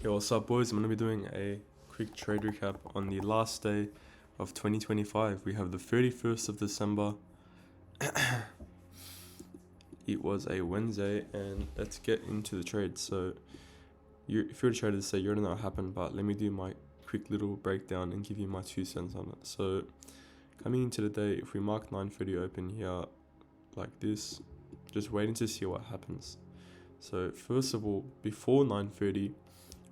Yo, what's up, boys? I'm gonna be doing a quick trade recap on the last day of 2025. We have the 31st of December. It was a Wednesday, and let's get into the trade. So, if you're a trader to say you already know what happened, but let me do my quick little breakdown and give you my 2 cents on it. So, coming into the day, if we mark 9:30 open here like this, just waiting to see what happens. So, first of all, before 9:30.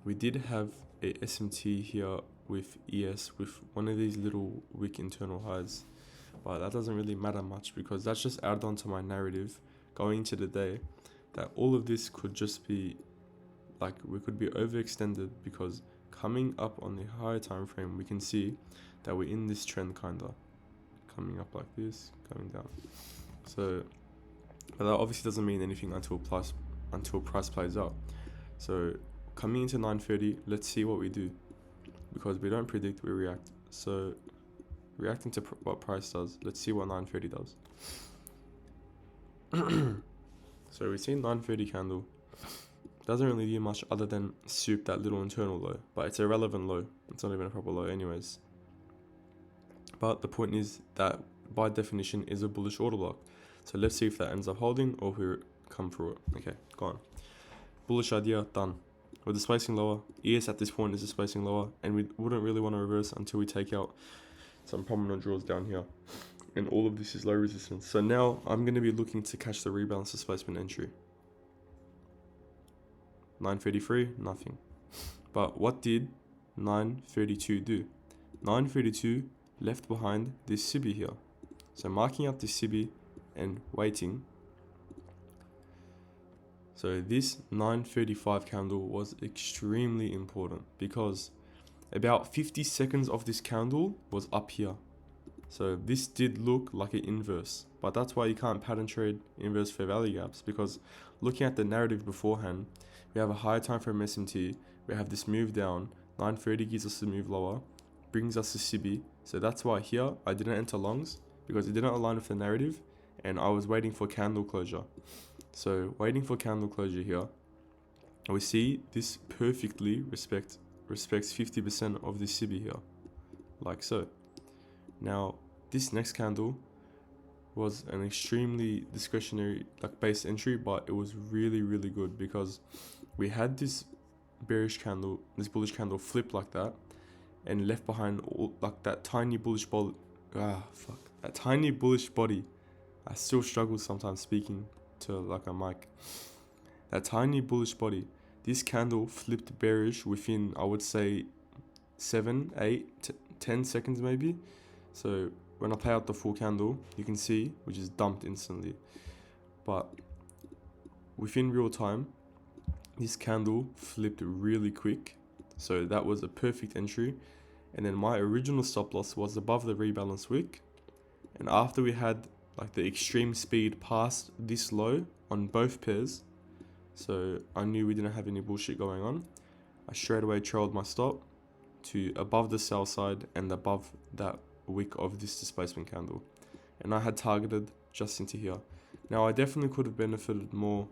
We did have a SMT here with ES with one of these little wick internal highs, but that doesn't really matter much because that's just added on to my narrative going into the day that all of this could just be like we could be overextended because coming up on the higher time frame we can see that we're in this trend kinda coming up like this, coming down. So but that obviously doesn't mean anything until price plays out. So coming into 9:30, let's see what we do because we don't predict, we react. So reacting to what price does, let's see what 9:30 does. So we've seen 9:30 candle doesn't really do much other than soup that little internal low, but it's a relevant low. It's not even a proper low anyways. But the point is that by definition is a bullish order block. So let's see if that ends up holding or if we come through it. Okay, go on. Bullish idea, done. We're displacing lower. ES at this point is displacing lower, and we wouldn't really want to reverse until we take out some prominent draws down here. And all of this is low resistance. So now I'm going to be looking to catch the rebalance displacement entry. 9:33, nothing. But what did 9:32 do? 9:32 left behind this SIBI here. So marking up this SIBI and waiting. So this 9:35 candle was extremely important because about 50 seconds of this candle was up here. So this did look like an inverse, but that's why you can't pattern trade inverse fair value gaps, because looking at the narrative beforehand, we have a higher time frame SMT, we have this move down, 9:30 gives us a move lower, brings us to SIBI. So that's why here I didn't enter longs because it didn't align with the narrative and I was waiting for candle closure. So waiting for candle closure here, we see this perfectly respects 50% of this SIBI here, like so. Now this next candle was an extremely discretionary base entry, but it was really good because we had this bullish candle flip like that and left behind all that tiny bullish body. That tiny bullish body. I still struggle sometimes speaking to a mic. That tiny bullish body, this candle flipped bearish within, I would say, 7, 8, 10 seconds maybe. So when I play out the full candle, you can see we just dumped instantly. But within real time, this candle flipped really quick. So that was a perfect entry. And then my original stop loss was above the rebalance wick. And after we had the extreme speed past this low on both pairs, so I knew we didn't have any bullshit going on, I straight away trailed my stop to above the sell side and above that wick of this displacement candle, and I had targeted just into here. Now I definitely could have benefited more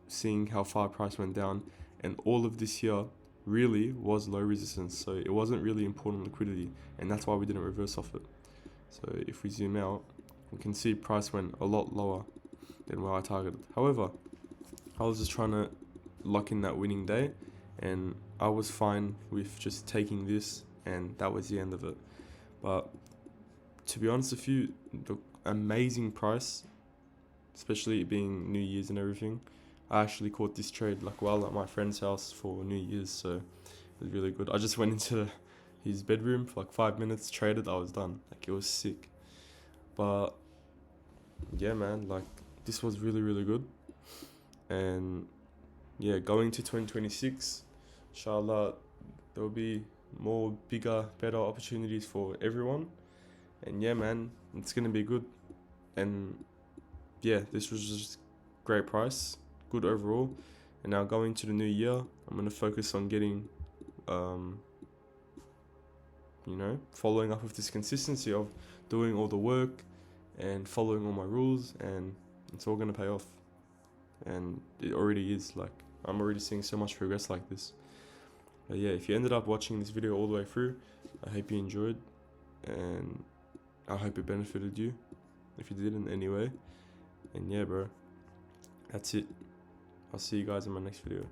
seeing how far price went down, and all of this here really was low resistance, so it wasn't really important liquidity, and that's why we didn't reverse off it. So if we zoom out, we can see price went a lot lower than where I targeted. However, I was just trying to lock in that winning day, and I was fine with just taking this, and that was the end of it. But to be honest with you, the amazing price, especially it being New Year's and everything, I actually caught this trade while at my friend's house for New Year's, so it was really good. I just went into his bedroom for 5 minutes, traded, I was done. It was sick. But yeah, man, this was really good. And yeah, going to 2026, inshallah, there will be more bigger, better opportunities for everyone. And yeah, man, it's gonna be good. And yeah, this was just great price, good overall. And now going to the new year, I'm gonna focus on getting following up with this consistency of doing all the work and following all my rules, and it's all going to pay off. And it already is. I'm already seeing so much progress like this. But yeah, if you ended up watching this video all the way through, I hope you enjoyed, and I hope it benefited you if you did in any way. And yeah, bro, that's it. I'll see you guys in my next video.